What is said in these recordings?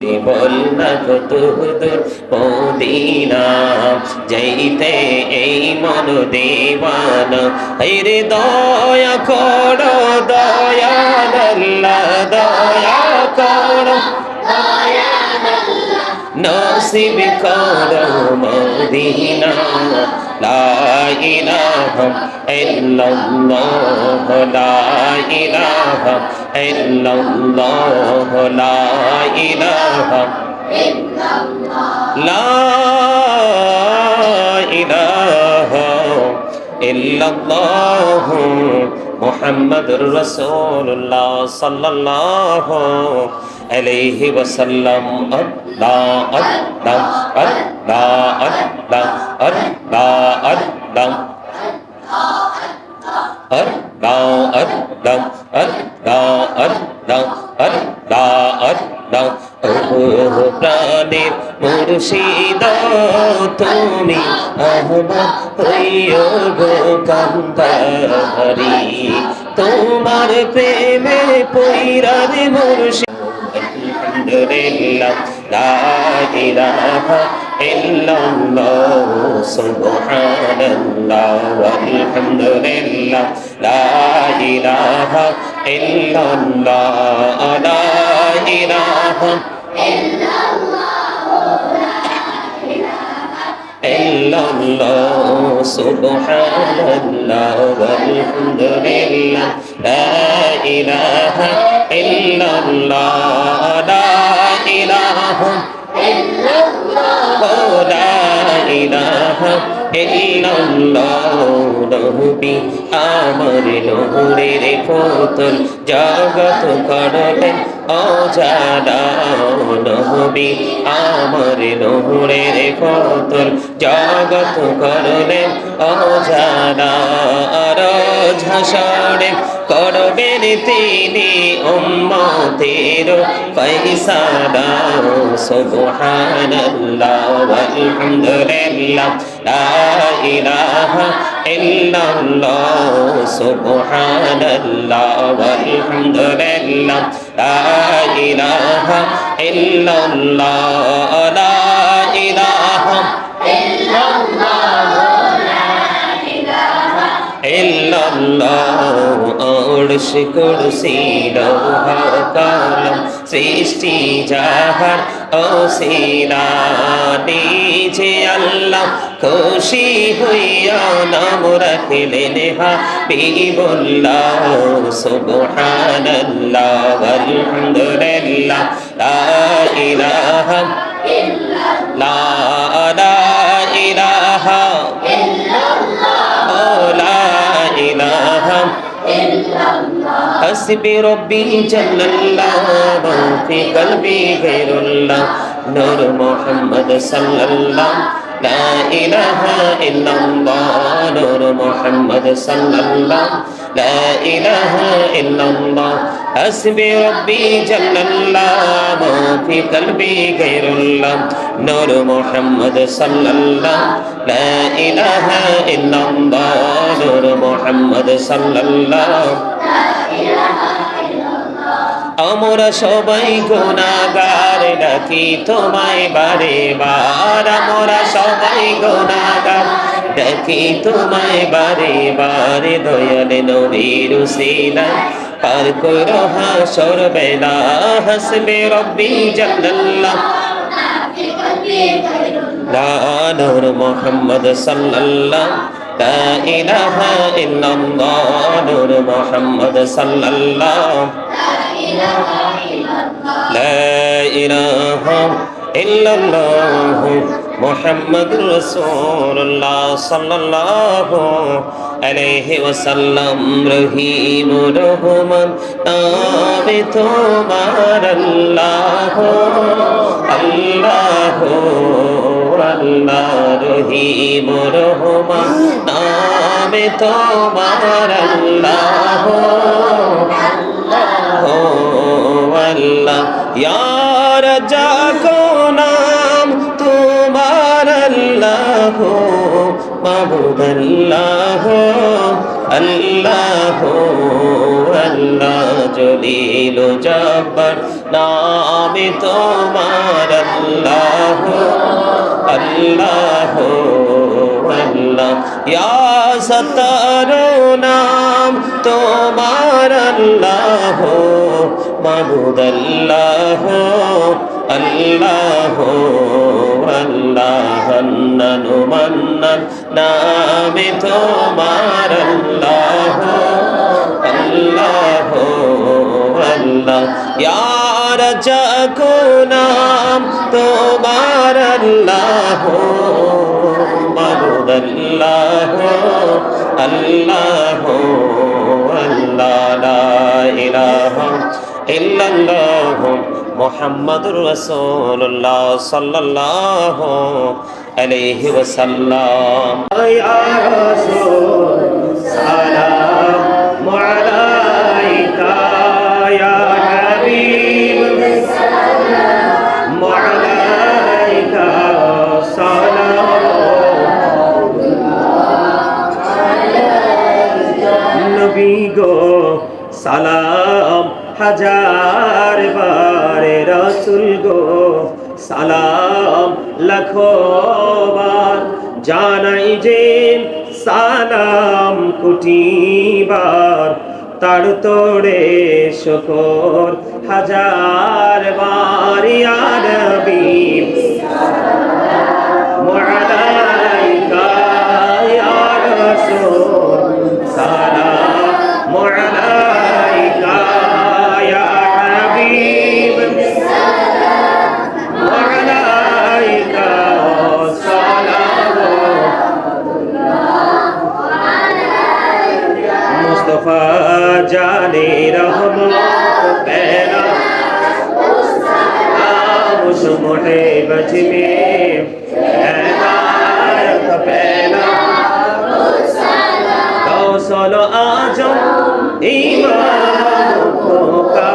বলনা কত দূর মদিনা যাইতে এই মন দেওয়ানা রে দয়া করো দয়াল আল্লাহ দয়া করো নসিব করো মদিনা লা ইলাহা ইল্লাল্লাহ লা ইলাহা ইল্লাল্লাহ লা ইলাহা লা ইলাহা ইল্লাল্লাহ মুহাম্মাদুর রাসূলুল্লাহ সাল্লাল্লাহু আলাইহি ওয়াসাল্লাম আল্লাহ আল্লাহ আল্লাহ আল্লাহ আল্লাহ আল্লাহ আল্লাহ আল্লাহ আল্লাহ আল্লাহ আল্লাহ আল্লাহ ও প্রাণের মুর্শিদ তুমি আমার হইও গো কান্দারি তোমার প্রেমে পইরার মুর্শিদ আলহামদুলিল্লাহ লা ইলাহা ইল্লাল্লাহ সুবহানাল্লাহ আলহামদুলিল্লাহ লা ইলাহা ইল্লাল্লাহ লা ইলাহা ইল্লাল্লাহ সুবহানাল্লাহ আলহামদুলিল্লাহ লা ইলাহা ইল্লাল্লাহ লা ইলাহা ইল্লাল্লাহ লা ইলাহা ইল্লাল্লাহ নবী আমার নূরের পুতুল জগৎ করলেন অজানা নবী আমার নূরের পুতুল জগৎ করলেন অজানা রোজ হাসরে করবেন তিনি উম্মতের ফয়সালা সুবহানাল্লাহ আলহামদুলিল্লাহ লা ইলাহা ইল্লাল্লাহ সুবহানাল্লাহ আলহামদুলিল্লাহ লা ইলাহা ইল্লাল্লাহ লা ইলাহা ইল্লাল্লাহ আরশ কুরসি লৌহ কলম সৃষ্টি জাহান ওসিলা নিজে আল্লাহ খুশি হইয়া নাম রাখিলেন হাবিবুল্লাহ সুবহানাল্লাহ আলহামদুলিল্লাহ লা ইলাহা ইল্লাল্লাহ লা ইলাহা حسبي ربي جل الله في قلبي غير الله نور محمد صلى الله لا إله إلا الله نور محمد صلى الله لا إله إلا الله حسبي ربي جل الله في قلبي غير الله نور محمد صلى الله لا إله إلا الله نور محمد صلى الله আমরা সবাই গুনাহগার ডাকি তোমায় বারে বার আমরা সবাই গুনাহগার ডাকি তোমায় বারে বার দয়াল নবীর উসিলায় পার করো হাসর বেলা হাসবে রব্বি জাল্লাল্লাহ লা নূর মুহাম্মদ সাল্লাল্লাহ লা ইলাহা ইল্লাল্লাহ নূর মুহাম্মদ সাল্লাল্লাহ لا إله إلا الله محمد رسول الله صلى الله عليه وسلم رحيم رحمن নামে তোমার আল্লাহ আল্লাহ আল্লাহ রহিম রহমান নামে তোমার আল্লাহ আল্লাহ ইয়ার জাগো নাম তোমার আল্লাহ মাবুদ আল্লাহ আল্লাহ আল্লাহ জলিল জব্বার নামে তোমার আল্লাহ আল্লাহ আল্লাহ ইয়া সত্তার নাম তোমার আল্লাহ মাবুদ আল্লাহ আল্লাহ আল্লাহ হান্নান মান্নান নামে তোমার আল্লাহ আল্লাহ আল্লাহ ইয়া রাজ্জাক নাম তোমার আল্লাহ মাবুদ আল্লাহ আল্লাহ আল্লাহ লা ইলাহা ইল্লাল্লাহ মুহাম্মাদুর রাসূলুল্লাহ সাল্লাল্লাহু আলাইহি ওয়াসাল্লাম ইয়া রাসূল সালামু আলাইকা ইয়া হাবিব সালামু আলাইকা সালাম নবী গো সালাম হাজার বারে রাসূল গো সালাম লাখো বার জানাই যে সালাম কোটি বার তার তোড়ে শুকর হাজার বার ইয়া নবী সালামু আলাইকা ইয়া রাসূল সালামু আলাইকা ইয়া হাবিব সালামু আলাইকা मुस्तफा जाने रहमत पहला उस मोटे बच में हिदायत पहला कौशल आजम इमाम का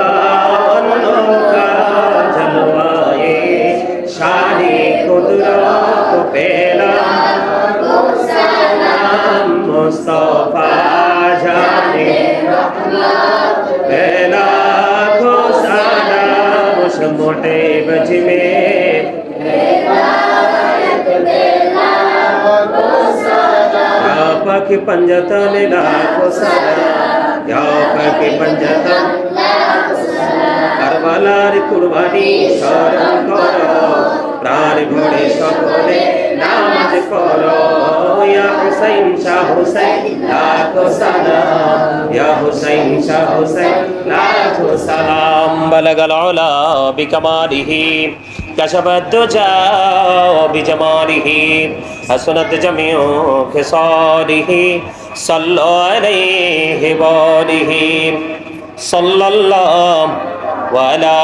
जलवाए शानी कुदरत पहला मुस्तफा जाने पहला को सलाम उस मोटे बज में आपके पंजतन लाखों सलाम आपके पंजतन करबलार कुर्बानी স্মরণ করো প্রাণ ভরে সকলে নামাজ পড়ো ইয়া হুসাইন শাহ হুসাইন লাখো সালাম ইয়া হুসাইন শাহ হুসাইন লাখো সালাম বালাগাল উলা বিকামালিহি কাশাফাত দুজা বিজামালিহি হাসনাত জামিউ খিসালিহি সাল্লু আলাইহি ওয়া আলিহি সাল্লাল্লাহু ওয়ালা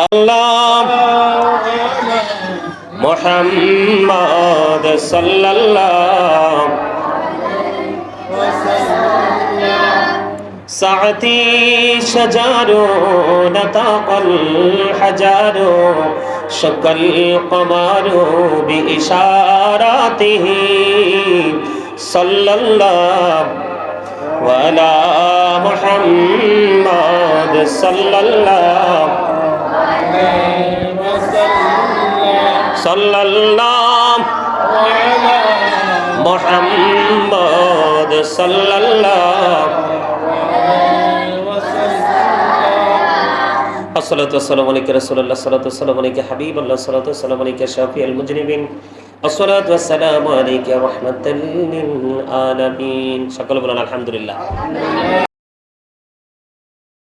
মুহাম্মদ সাল্লাল্লাহু সাআতি শাজারু নাতাকাল হাজারু শাকাল কমারু বিইশারাতিহি সাল্লাল্লাহু ওয়ালা মুহাম্মদ সাল্লাল্লাহু সাল্লাল্লাহু আলা মুহাম্মদ সাল্লাল্লাহু আসসালাতু ওয়াসসালামু আলাইকা রাসূলুল্লাহ সাল্লাল্লাহু আলাইহি ওয়াসাল্লাম আলাইকা হাবিবাল্লাহ সাল্লাল্লাহু আলাইহি ওয়াসাল্লাম আলাইকা শাফিউল মুজরিমিন আসসালাতু ওয়াসসালামু আলাইকা রাহমাতাল লিল আলামিন সকলে বলেন আলহামদুলিল্লাহ।